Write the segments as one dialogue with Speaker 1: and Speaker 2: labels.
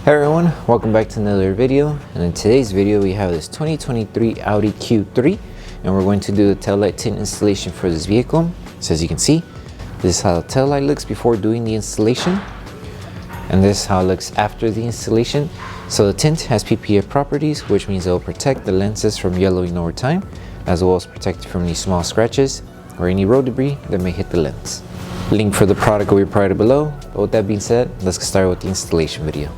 Speaker 1: Hey everyone, welcome back to another video, and in today's video we have this 2023 Audi Q3 and we're going to do the taillight tint installation for this vehicle. So as you can see, this is how the taillight looks before doing the installation, and this is how it looks after the installation. So the tint has PPF properties, which means it will protect the lenses from yellowing over time, as well as protect it from any small scratches or any road debris that may hit the lens. Link for the product will be provided below. But with that being said, let's get started with the installation video.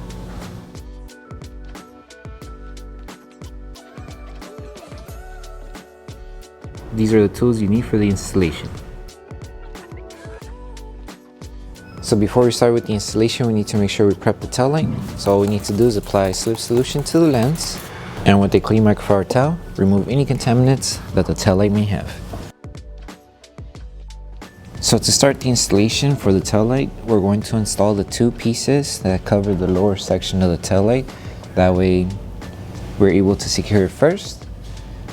Speaker 1: These are the tools you need for the installation. So before we start with the installation, we need to make sure we prep the taillight. So all we need to do is apply slip solution to the lens, and with a clean microfiber towel, remove any contaminants that the taillight may have. So to start the installation for the taillight, we're going to install the two pieces that cover the lower section of the taillight. That way we're able to secure it first,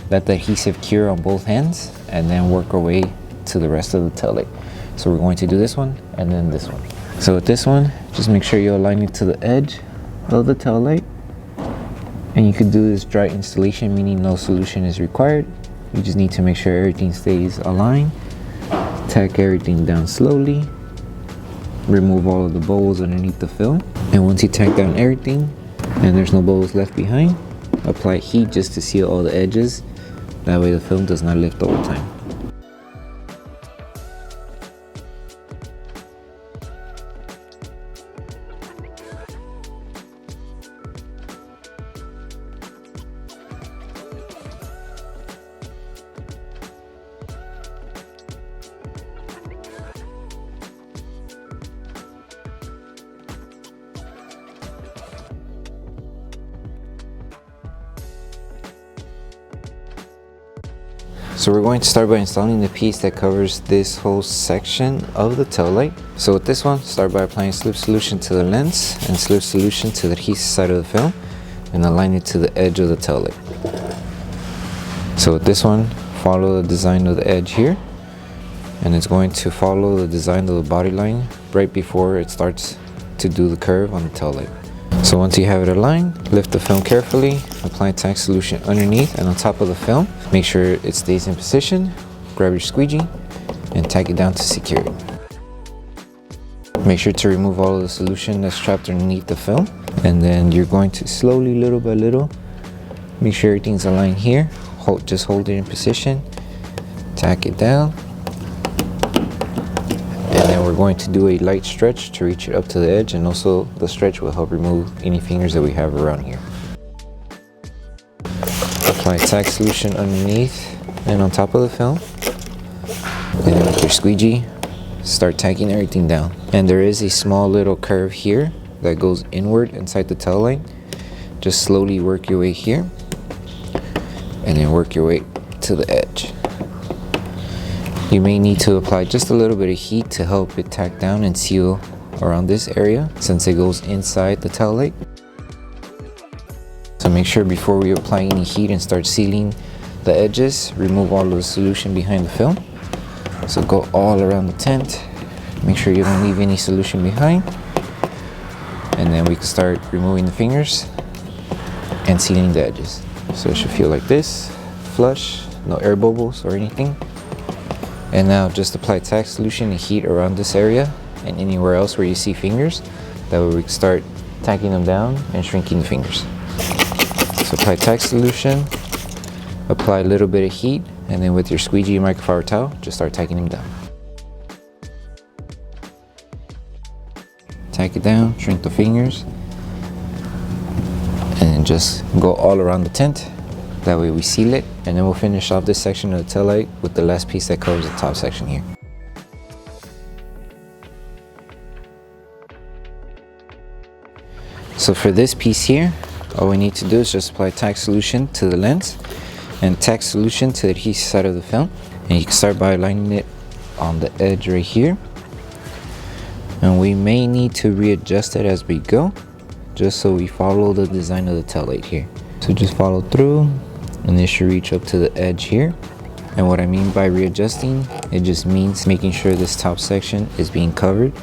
Speaker 1: let the adhesive cure on both ends, and then work our way to the rest of the taillight. So we're going to do this one and then this one. So with this one, just make sure you align it to the edge of the taillight. And you could do this dry installation, meaning no solution is required. You just need to make sure everything stays aligned. Tack everything down slowly. Remove all of the bubbles underneath the film. And once you tack down everything and there's no bubbles left behind, apply heat just to seal all the edges. That way the film does not lift over time. So we're going to start by installing the piece that covers this whole section of the taillight. So with this one, start by applying slip solution to the lens and slip solution to the adhesive side of the film, and align it to the edge of the taillight. So with this one, follow the design of the edge here, and it's going to follow the design of the body line right before it starts to do the curve on the taillight. So once you have it aligned, lift the film carefully, apply tack solution underneath and on top of the film. Make sure it stays in position, grab your squeegee, and tack it down to secure it. Make sure to remove all of the solution that's trapped underneath the film, and then you're going to slowly, little by little, make sure everything's aligned here. Just hold it in position, tack it down, and then we're going to do a light stretch to reach it up to the edge, and also the stretch will help remove any fingers that we have around here. Apply tack solution underneath and on top of the film, and then with your squeegee, start tacking everything down. And there is a small little curve here that goes inward inside the taillight. Just slowly work your way here, and then work your way to the edge. You may need to apply just a little bit of heat to help it tack down and seal around this area, since it goes inside the taillight. So make sure before we apply any heat and start sealing the edges, remove all of the solution behind the film. So go all around the tint, make sure you don't leave any solution behind, and then we can start removing the fingers and sealing the edges. So it should feel like this, flush, no air bubbles or anything. And now just apply tack solution and heat around this area and anywhere else where you see fingers. That way we can start tacking them down and shrinking the fingers. So apply tack solution, apply a little bit of heat, and then with your squeegee microfiber towel, just start tacking them down. Tack it down, shrink the fingers, and then just go all around the tint. That way we seal it, and then we'll finish off this section of the taillight with the last piece that covers the top section here. So for this piece here, all we need to do is just apply tack solution to the lens and tack solution to the adhesive side of the film. And you can start by aligning it on the edge right here. And we may need to readjust it as we go, just so we follow the design of the taillight here. So just follow through, and this should reach up to the edge here. And what I mean by readjusting, it just means making sure this top section is being covered.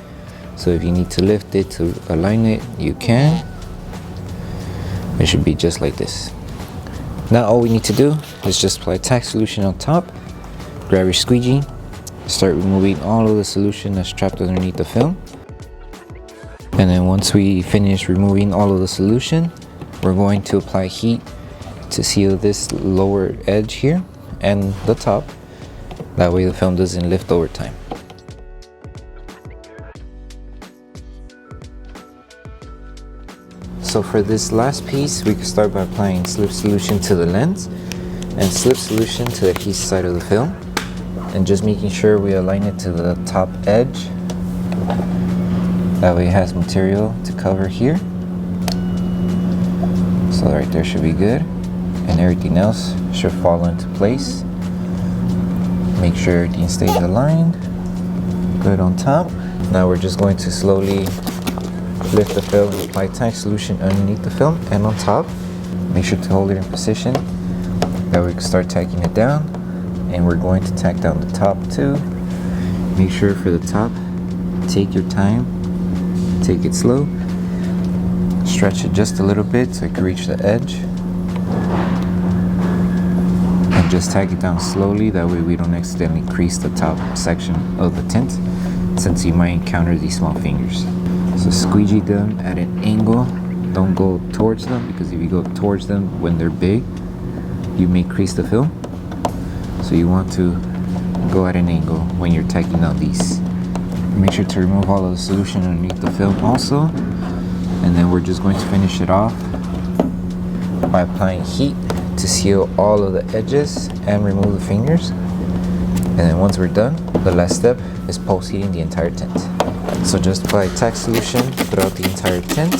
Speaker 1: So if you need to lift it to align it, you can. It should be just like this. Now all we need to do is just apply tack solution on top, grab your squeegee, start removing all of the solution that's trapped underneath the film. And then once we finish removing all of the solution, we're going to apply heat to seal this lower edge here and the top. That way the film doesn't lift over time. So for this last piece, we can start by applying slip solution to the lens and slip solution to the adhesive side of the film, and just making sure we align it to the top edge. That way it has material to cover here. So right there should be good, and everything else should fall into place. Make sure everything stays aligned. Good on top. Now we're just going to slowly lift the film and apply tack solution underneath the film and on top. Make sure to hold it in position. That we can start tacking it down, and we're going to tack down the top too. Make sure for the top, take your time, take it slow, stretch it just a little bit so it can reach the edge, and just tack it down slowly. That way we don't accidentally crease the top section of the tint, since you might encounter these small fingers. So squeegee them at an angle. Don't go towards them, because if you go towards them when they're big, you may crease the film. So you want to go at an angle when you're tacking down these. Make sure to remove all of the solution underneath the film also. And then we're just going to finish it off by applying heat to seal all of the edges and remove the fingers. And then once we're done, the last step is post heating the entire tint. So just apply tack solution throughout the entire tint,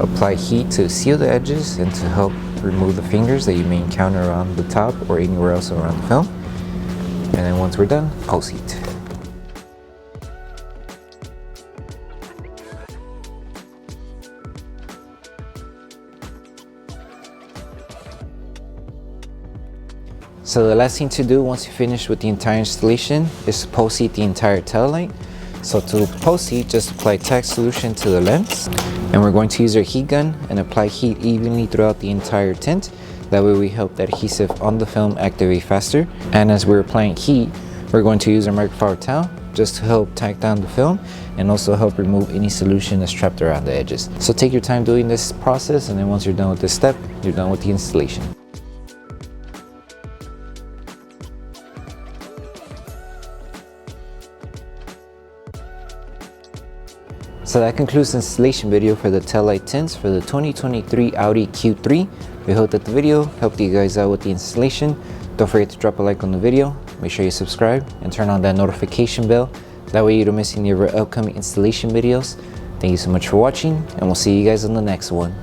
Speaker 1: apply heat to seal the edges and to help remove the fingers that you may encounter around the top or anywhere else around the film. And then once we're done, post heat. So the last thing to do once you finish with the entire installation is to post heat the entire tail light. So to post heat, just apply tack solution to the lens, and we're going to use our heat gun and apply heat evenly throughout the entire tint. That way we help the adhesive on the film activate faster. And as we're applying heat, we're going to use our microfiber towel just to help tack down the film and also help remove any solution that's trapped around the edges. So take your time doing this process, and then once you're done with this step, you're done with the installation. So that concludes the installation video for the taillight tints for the 2023 Audi Q3. We hope that the video helped you guys out with the installation. Don't forget to drop a like on the video, make sure you subscribe and turn on that notification bell. That way you don't miss any of our upcoming installation videos. Thank you so much for watching, and we'll see you guys on the next one.